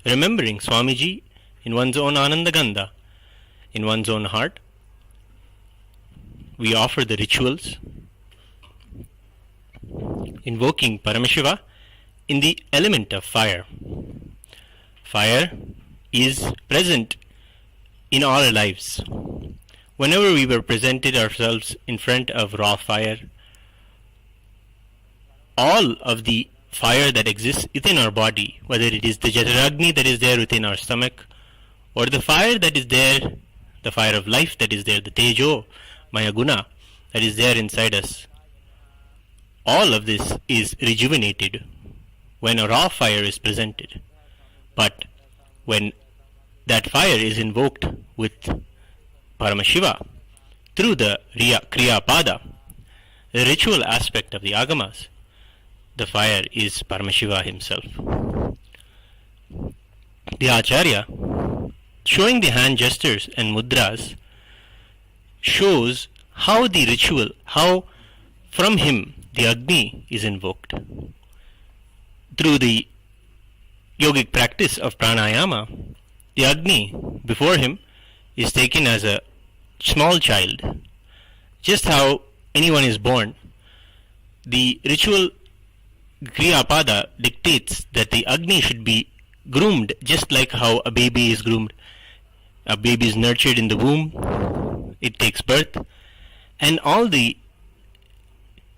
remembering Swamiji in one's own Anandagandha, in one's own heart. We offer the rituals, invoking Paramashiva in the element of fire. Fire is present in all our lives. Whenever we were presented ourselves in front of raw fire, all of the fire that exists within our body, whether it is the Jataragni that is there within our stomach, or the fire that is there, the fire of life that is there, the Tejo, Maya Guna that is there inside us, all of this is rejuvenated when a raw fire is presented. But when that fire is invoked with Paramashiva through the Kriya Pada, the ritual aspect of the Agamas, the fire is Paramashiva himself. The Acharya, showing the hand gestures and mudras, shows how the ritual, how from him the Agni is invoked. Through the yogic practice of pranayama, the Agni before him is taken as a small child. Just how anyone is born, the ritual Kriyapada dictates that the Agni should be groomed just like how a baby is groomed. A baby is nurtured in the womb, it takes birth, and all the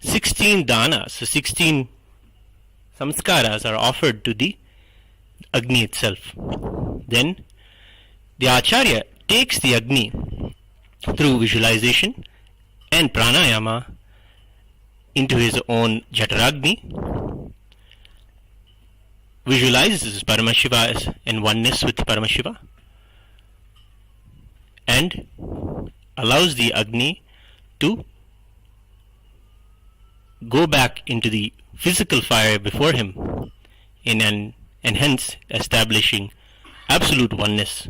16 danas, so 16 samskaras are offered to the Agni itself. Then the Acharya takes the Agni through visualization and pranayama into his own Jataragni, visualizes Paramashiva as in oneness with Paramashiva, and allows the Agni to go back into the physical fire before him and hence establishing absolute oneness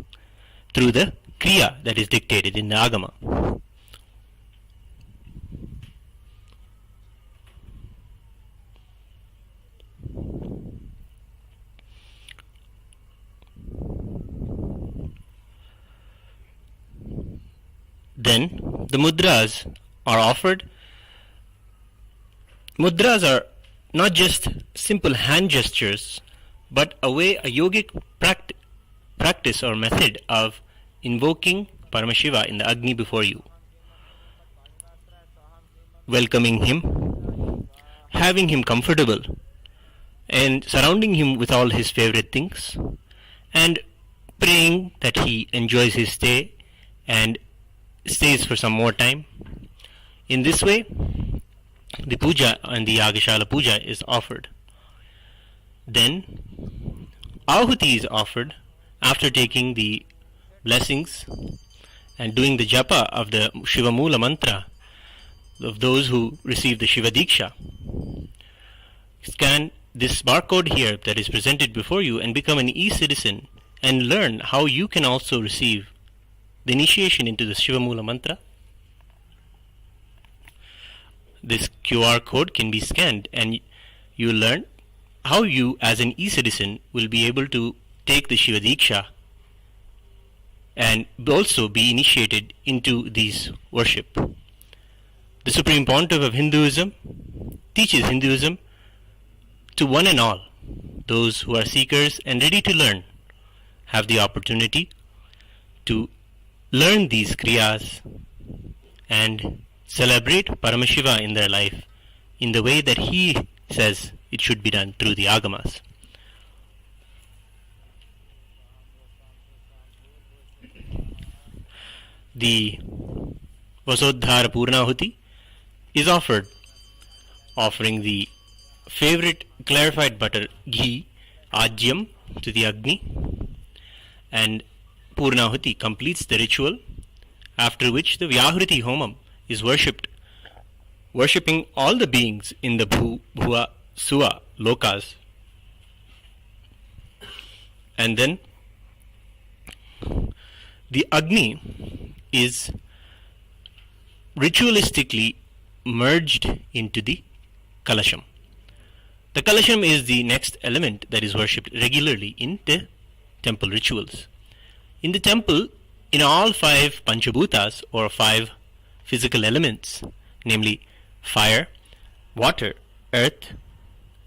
through the Kriya that is dictated in the Agama. Then the mudras are offered. Mudras are not just simple hand gestures, but a yogic practice or method of invoking Paramashiva in the Agni before you, welcoming him, having him comfortable, and surrounding him with all his favorite things, and praying that he enjoys his stay and stays for some more time. In this way, the puja and the Yagashala puja is offered. Then Ahuti is offered after taking the blessings and doing the japa of the Shiva Mula mantra of those who receive the Shiva Diksha. Scan this barcode here that is presented before you and become an e-citizen and learn how you can also receive the initiation into the Shiva Mula mantra. This QR code can be scanned and you will learn how you as an e-citizen will be able to take the Shiva Diksha and also be initiated into these worship. The Supreme Pontiff of Hinduism teaches Hinduism to one and all. Those who are seekers and ready to learn have the opportunity to learn these kriyas and celebrate Paramashiva in their life in the way that he says it should be done through the Agamas. The Vasodhara Purnahuti is offered, offering the favorite clarified butter ghee, Ajyam, to the Agni, and Purnahuti completes the ritual, after which the Vyahruti Homam is worshipped, worshipping all the beings in the Bhuva, Suva, Lokas. And then the Agni is ritualistically merged into the Kalasham. The Kalasham is the next element that is worshipped regularly in the temple rituals. In the temple, in all five Panchabhutas or five physical elements, namely fire, water, earth,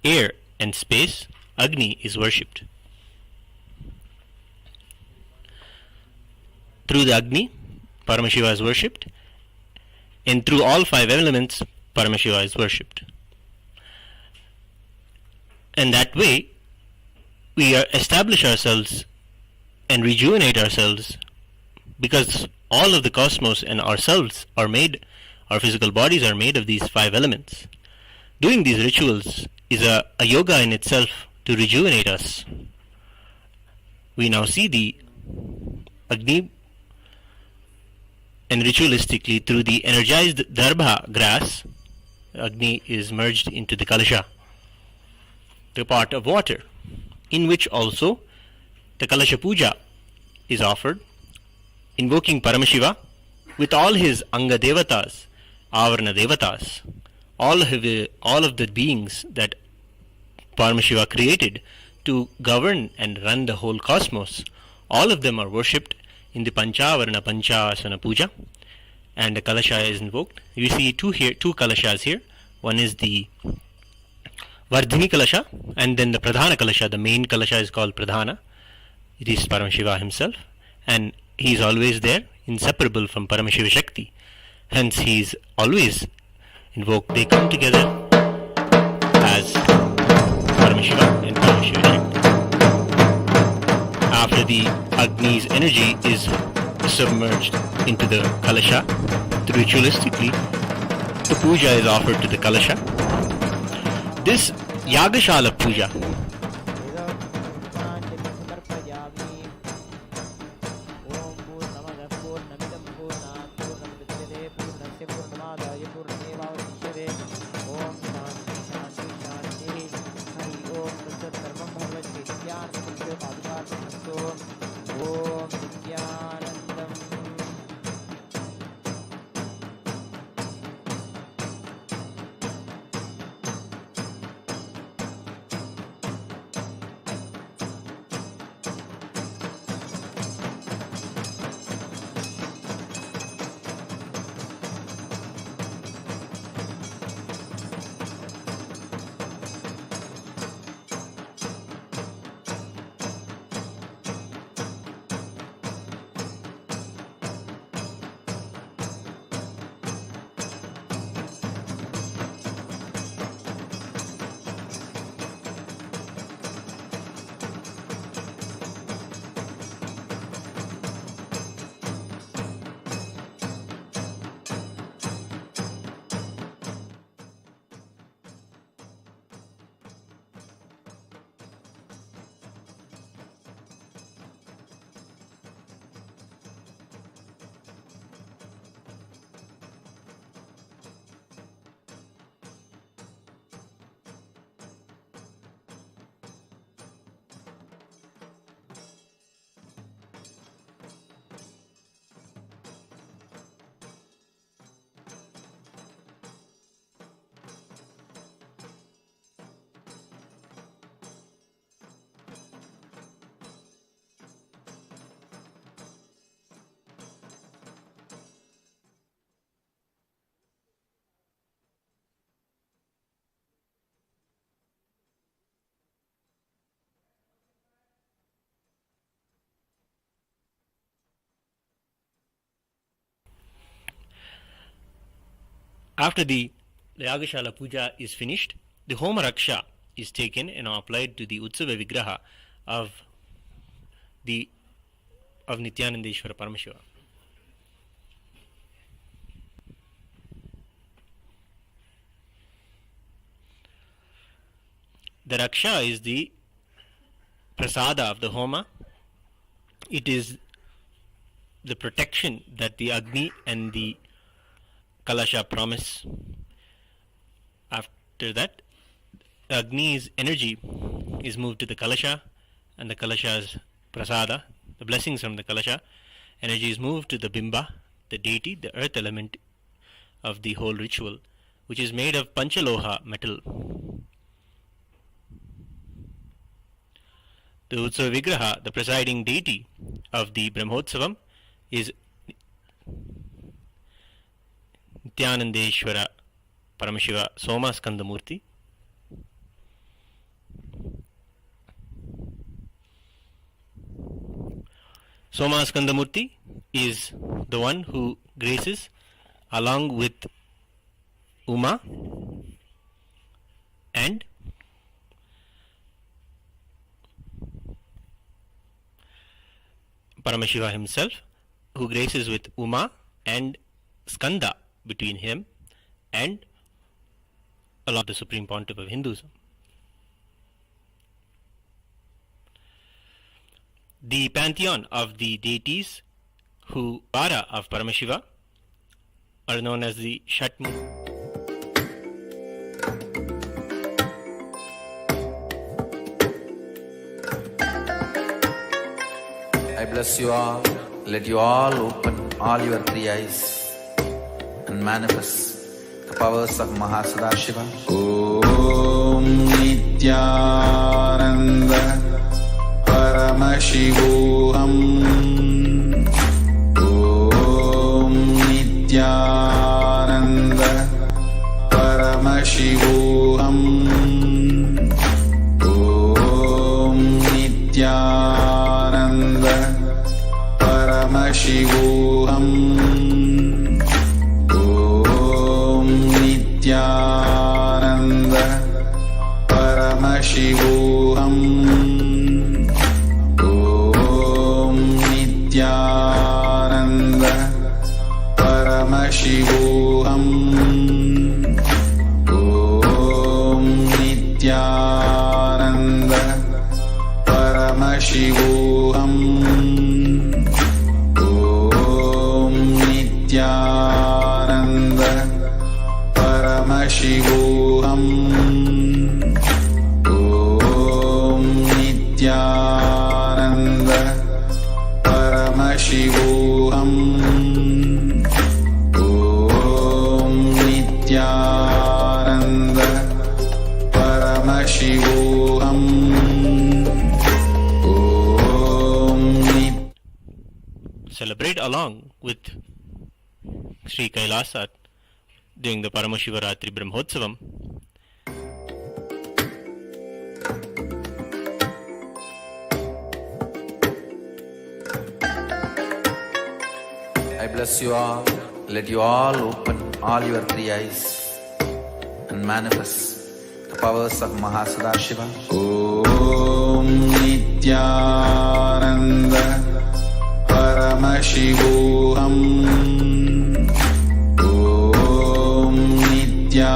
air, and space, Agni is worshipped. Through the Agni, Paramashiva is worshipped, and through all five elements, Paramashiva is worshipped. And that way, we establish ourselves and rejuvenate ourselves, because all of the cosmos and ourselves are made, our physical bodies are made of these five elements. Doing these rituals is a yoga in itself to rejuvenate us. We now see the Agni, and ritualistically through the energized darbha grass, Agni is merged into the kalasha, the pot of water, in which also the kalasha puja is offered, invoking Paramashiva with all his anga devatas, avarana devatas, all of the beings that Paramashiva created to govern and run the whole cosmos. All of them are worshipped in the Panchavarana Panchasana Puja, and the Kalasha is invoked. You see two Kalashas here. One is the Vardhini Kalasha, and then the Pradhana Kalasha. The main Kalasha is called Pradhana. It is Paramashiva himself, and he is always there, inseparable from Paramashiva Shakti. Hence he is always invoked. They come together as Paramashiva and Paramashiva Shakti. After the Agni's energy is submerged into the Kalasha, ritualistically the puja is offered to the Kalasha. This Yagashala puja After the Yagashala puja is finished, the Homa Raksha is taken and applied to the Utsava Vigraha of Nithyanandeshwara Paramashiva. The Raksha is the prasada of the Homa. It is the protection that the Agni and the Kalasha promise. After that, the Agni's energy is moved to the Kalasha, and the Kalasha's prasada, the blessings from the Kalasha, energy is moved to the Bimba, the deity, the earth element of the whole ritual, which is made of Panchaloha metal. The Utsava Vigraha, the presiding deity of the Brahmotsavam, is Nithyanandeshwara Paramashiva Somaskandamurti. Somaskandamurti is the one who graces along with Uma and Paramashiva himself, who graces with Uma and Skanda between him and along the Supreme Pontiff of Hinduism. The pantheon of the deities who Vara of Paramashiva are known as the Shatmurty. I bless you all. Let you all open all your three eyes and manifest the powers of MahaParamashivam. Om Nithyananda Paramashivam. Om Nithyananda Paramashivam. Om Nithyananda Paramashivam. Om Nithyananda Paramashivam. Om Nithyananda Paramashivam. Om Nithyananda Paramashivam. Om Nithyananda Paramashivam. Om Nithyananda Paramashivam. Om Nithyananda Paramashivam. Celebrate along with Sri Kailasa during the Paramashivaratri Brahmotsavam. I bless you all. Let you all open all your three eyes and manifest the powers of MahaParamashivam. Om Nithyananda Paramashivam. Om Nithyananda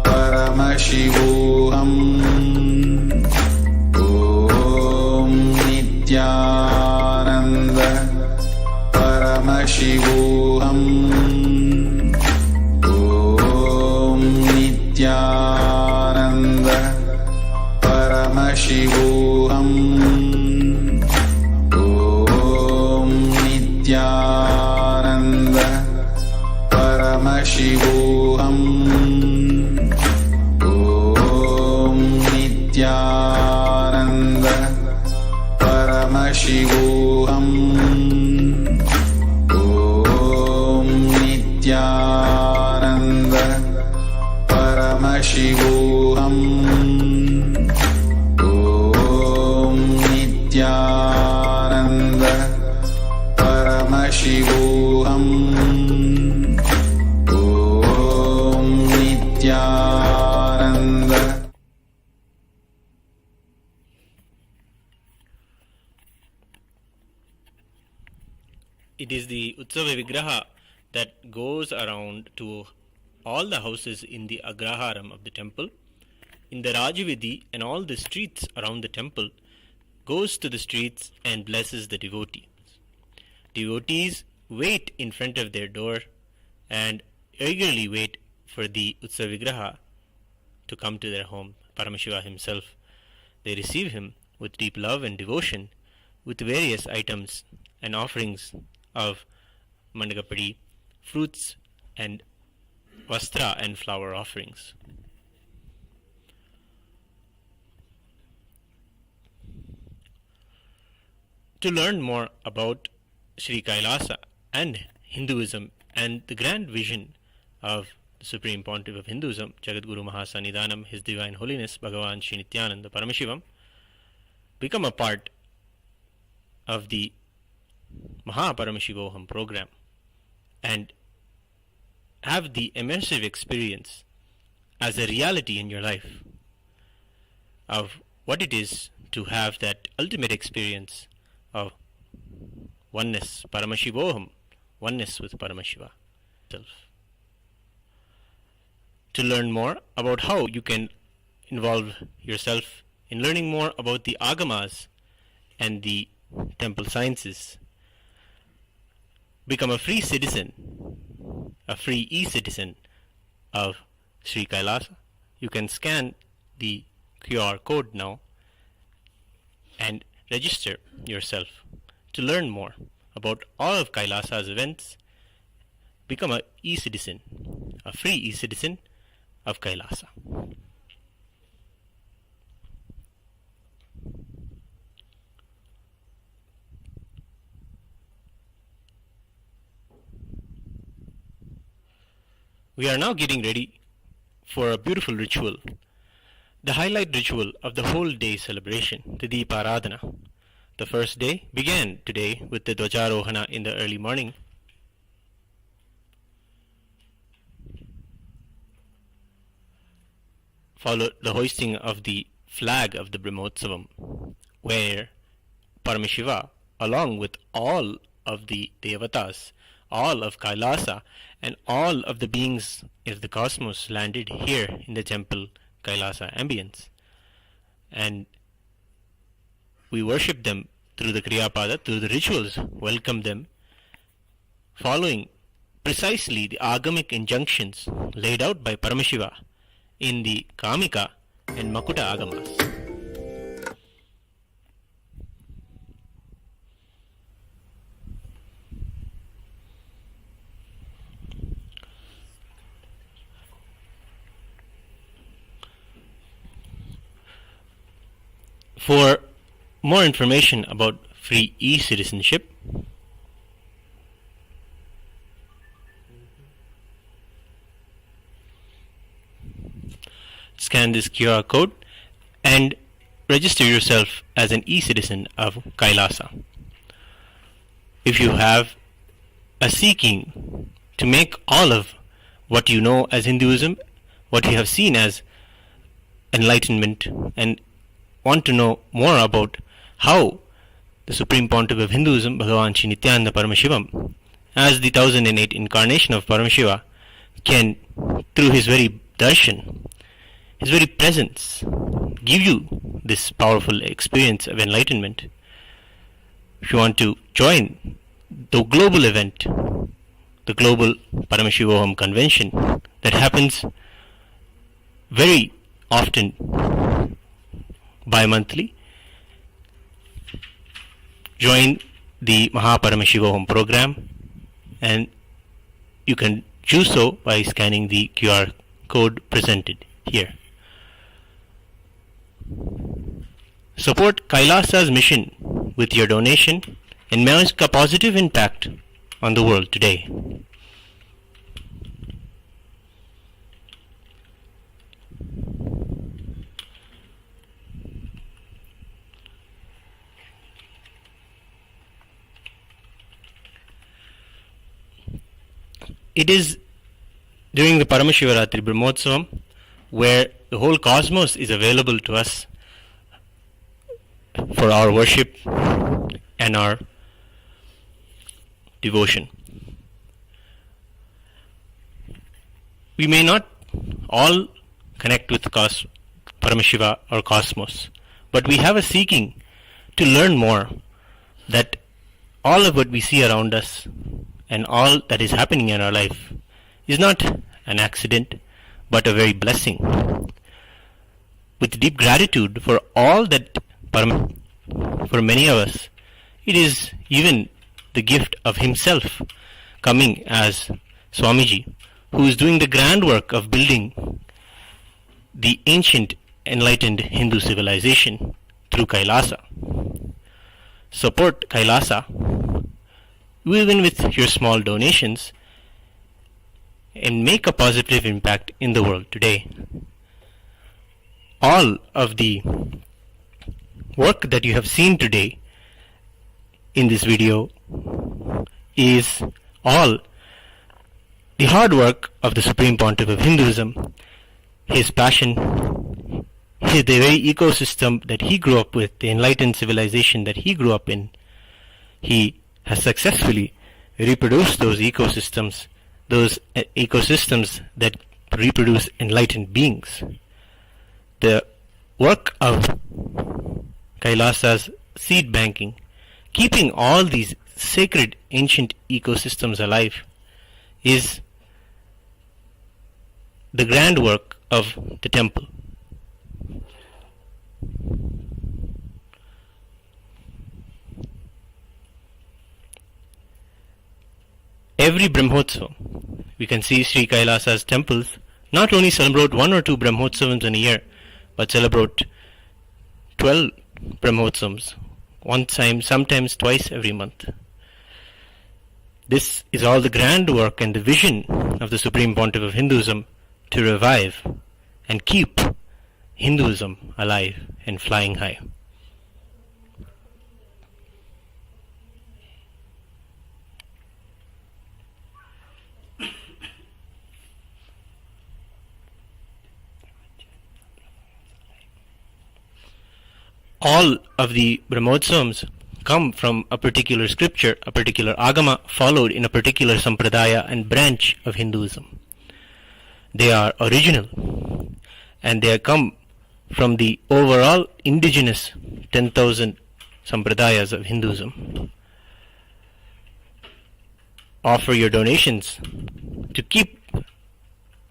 Paramashivam. Om Nithyananda Paramashivam. Om Nithyananda Paramashivam. Om Nithyananda Paramashivam. Om Nithyananda Paramashivam. Om Nithyananda Paramashivam. Om Nithyananda Paramashivam. Om Nithyananda. It is the Utsava Vigraha that goes around to all the houses in the Agraharam of the temple, in the Rajavidhi and all the streets around the temple, goes to the streets and blesses the devotees. Devotees wait in front of their door and eagerly wait for the Utsava Vigraha to come to their home, Paramashiva himself. They receive him with deep love and devotion, with various items and offerings of mandagapadi, fruits and vastra and flower offerings. To learn more about Sri Kailasa and Hinduism and the grand vision of the Supreme Pontiff of Hinduism, Jagadguru Mahasannidhanam, His Divine Holiness Bhagavan Sri Nithyananda Paramashivam, become a part of the MahaParamashivoham program and have the immersive experience as a reality in your life of what it is to have that ultimate experience of oneness, Paramashivoham, oneness with Paramashiva self. To learn more about how you can involve yourself in learning more about the agamas and the temple sciences, become a free citizen, a free e-citizen of Sri Kailasa. You can scan the QR code now and register yourself to learn more about all of Kailasa's events. Become a e-citizen, a free e-citizen of Kailasa. We are now getting ready for a beautiful ritual, the highlight ritual of the whole day celebration, the Deeparathana. The first day began today with the Dwajarohana in the early morning. Followed the hoisting of the flag of the Brahmotsavam, where Paramashiva, along with all of the Devatas, all of Kailasa, and all of the beings of the cosmos landed here in the temple Kailasa ambience. And we worship them through the Kriyapada, through the rituals, welcome them, following precisely the agamic injunctions laid out by Paramashiva in the Kamika and Makuta agamas. For more information about free e-citizenship, scan this QR code and register yourself as an e-citizen of Kailasa. If you have a seeking to make all of what you know as Hinduism, what you have seen as enlightenment, and want to know more about how the Supreme Pontiff of Hinduism, Bhagavan Sri Nithyananda Paramashivam, as the 1008 incarnation of Paramashiva, can, through his very darshan, his very presence, give you this powerful experience of enlightenment. If you want to join the global event, the global Paramashivoham convention that happens very often bi-monthly, join the MahaParamashivoham program, and you can do so by scanning the QR code presented here. Support Kailasa's mission with your donation and make a positive impact on the world today. It is during the Paramashivaratri Brahmotsavam where the whole cosmos is available to us for our worship and our devotion. We may not all connect with Paramashiva or cosmos, but we have a seeking to learn more, that all of what we see around us and all that is happening in our life is not an accident but a very blessing. With deep gratitude for all that for many of us, it is even the gift of himself coming as Swamiji, who is doing the grand work of building the ancient enlightened Hindu civilization through Kailasa. support Kailasa, even with your small donations, and make a positive impact in the world today. All of the work that you have seen today in this video is all the hard work of the Supreme Pontiff of Hinduism, his passion, the very ecosystem that he grew up with, the enlightened civilization that he grew up in. He has successfully reproduced those ecosystems that reproduce enlightened beings. The work of Kailasa's seed banking, keeping all these sacred ancient ecosystems alive, is the grand work of the temple. Every Brahmotsavam, we can see Sri Kailasa's temples not only celebrate 1 or 2 Brahmotsavams in a year, but celebrate 12 Brahmotsavams, one time, sometimes twice every month. This is all the grand work and the vision of the Supreme Pontiff of Hinduism to revive and keep Hinduism alive and flying high. All of the Brahmotsavams come from a particular scripture, a particular agama followed in a particular sampradaya and branch of Hinduism. They are original, and they come from the overall indigenous 10,000 sampradayas of Hinduism. Offer your donations to keep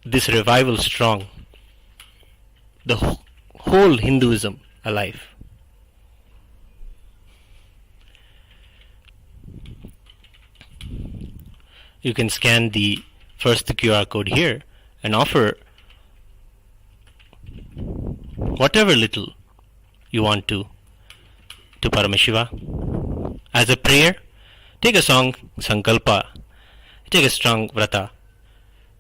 this revival strong, the whole Hinduism alive. You can scan the QR code here and offer whatever little you want to Paramashiva. As a prayer, take a song, Sankalpa, take a strong vrata.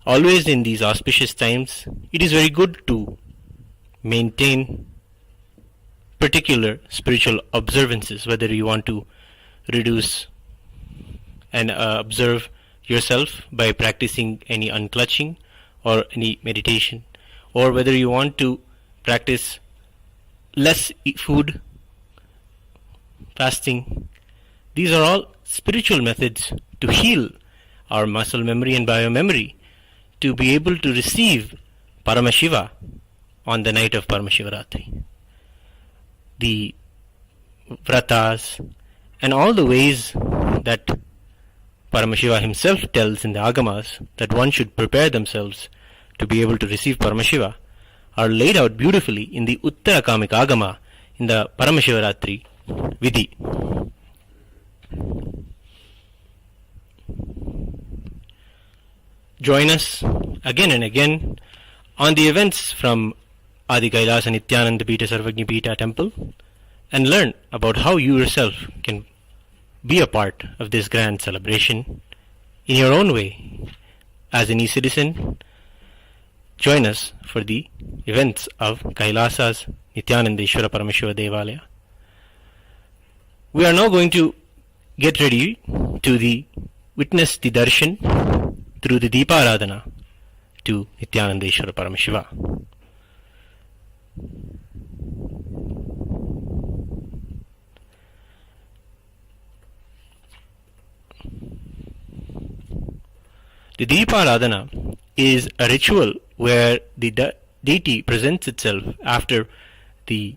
Always in these auspicious times, it is very good to maintain particular spiritual observances, whether you want to reduce and observe yourself by practicing any unclutching or any meditation, or whether you want to practice less food, fasting. These are all spiritual methods to heal our muscle memory and biomemory, to be able to receive Paramashiva on the night of Paramashivaratri. The vratas and all the ways that Paramashiva himself tells in the Agamas that one should prepare themselves to be able to receive Paramashiva are laid out beautifully in the Uttarakamik Agama, in the Paramashivaratri Vidhi. Join us again and again on the events from Adi Kailasa Nithyananda Pita Sarvagnya Pita temple and learn about how you yourself can be a part of this grand celebration in your own way. As an e-citizen, join us for the events of Kailasa's Nithyanandeshwara Paramashiva Devalaya. We are now going to get ready to witness the darshan through the Deeparathana to Nithyanandeshwara Paramashiva. The Deeparathana is a ritual where the deity presents itself after the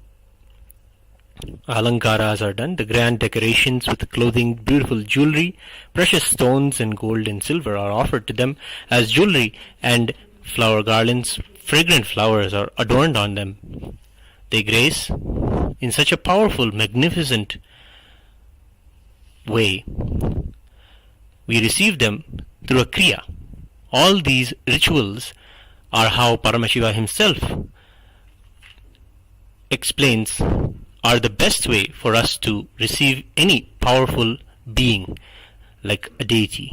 Alankaras are done. The grand decorations with clothing, beautiful jewelry, precious stones and gold and silver are offered to them as jewelry, and flower garlands, fragrant flowers are adorned on them. They grace in such a powerful, magnificent way. We receive them through a kriya. All these rituals are how Paramashiva himself explains are the best way for us to receive any powerful being like a deity.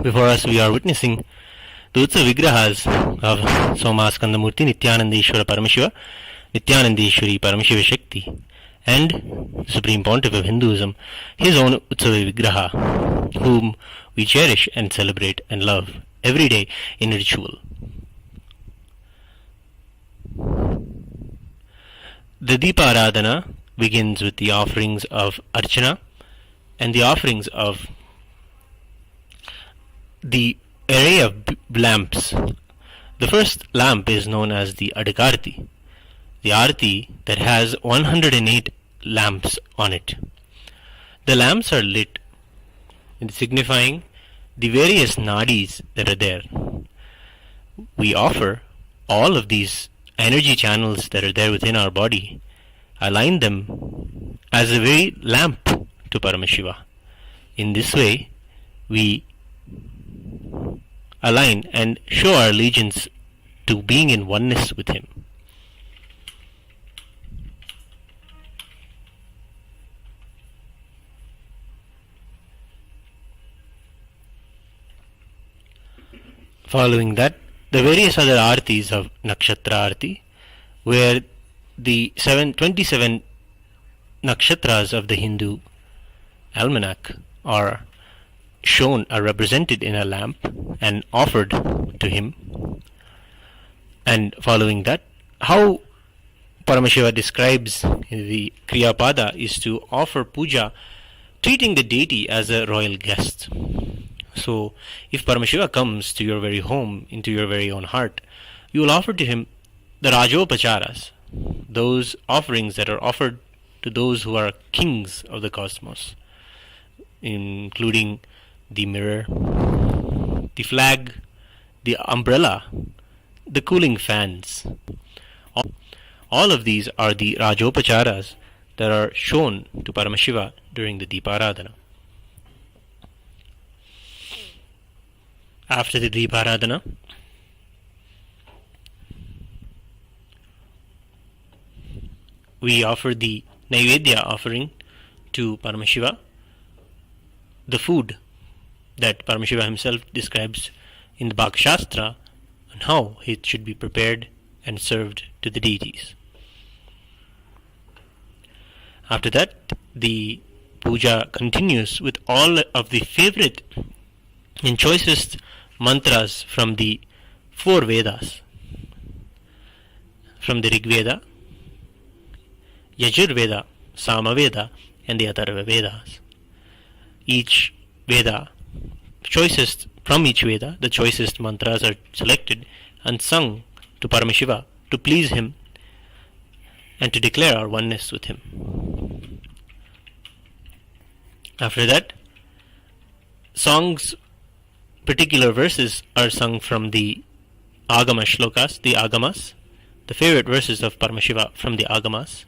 Before us we are witnessing the Utsav Vigrahas of Soma-Skandamurti, Nithyananda Paramashiva, Nithyanandeshwari Paramashiva Shakti, and the Supreme Pontiff of Hinduism, his own Utsava Vigraha, whom we cherish and celebrate and love every day in ritual. The Deeparathana begins with the offerings of Archana and the offerings of the array of lamps. The first lamp is known as the Adakarti, the Arti that has 108 lamps on it. The lamps are lit, signifying the various nadis that are there. We offer all of these energy channels that are there within our body, align them as a very lamp to Paramashiva. In this way, we align and show our allegiance to being in oneness with Him. Following that, the various other artis of Nakshatra Arti, where the 27 nakshatras of the Hindu almanac are shown, are represented in a lamp and offered to him. And following that, how Paramashiva describes the Kriyapada is to offer puja, treating the deity as a royal guest. So, if Paramashiva comes to your very home, into your very own heart, you will offer to him the Rajopacharas, those offerings that are offered to those who are kings of the cosmos, including the mirror, the flag, the umbrella, the cooling fans. All of these are the Rajopacharas that are shown to Paramashiva during the Deeparadhana. After the Deeparadhana, we offer the Naivedya offering to Paramashiva, the food that Paramashiva himself describes in the Bhakti Shastra and how it should be prepared and served to the deities. After that, the puja continues with all of the favorite and choicest mantras from the 4 Vedas, from the Rig Veda, Yajur Veda, Sama Veda, and the Atharva Vedas. Each Veda, choicest from each Veda, the choicest mantras are selected and sung to Paramashiva to please him and to declare our oneness with him. After that, songs, particular verses are sung from the Agama Shlokas, the Agamas, the favorite verses of Paramashiva from the Agamas.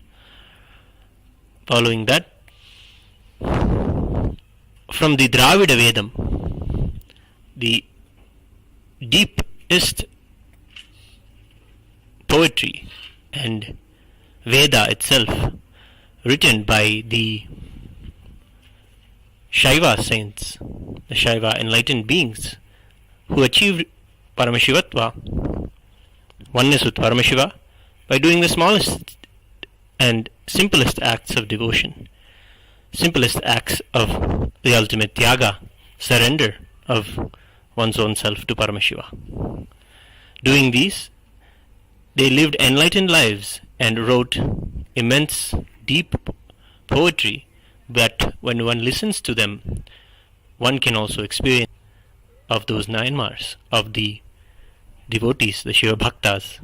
Following that, from the Dravida Vedam, the deepest poetry and Veda itself, written by the Shaiva saints, the Shaiva enlightened beings who achieved Paramashivatva, oneness with Paramashiva, by doing the smallest and simplest acts of devotion, simplest acts of the ultimate Tyaga, surrender of one's own self to Paramashiva. Doing these, they lived enlightened lives and wrote immense, deep poetry that when one listens to them, one can also experience of those 9 Mars, of the devotees, the Shiva Bhaktas.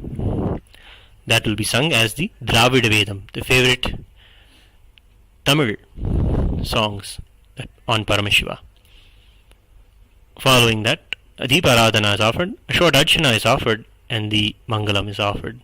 That will be sung as the Dravida Vedam, the favorite Tamil songs on Paramashiva. Following that, a Deeparadhana is offered, a short Archana is offered, and the Mangalam is offered.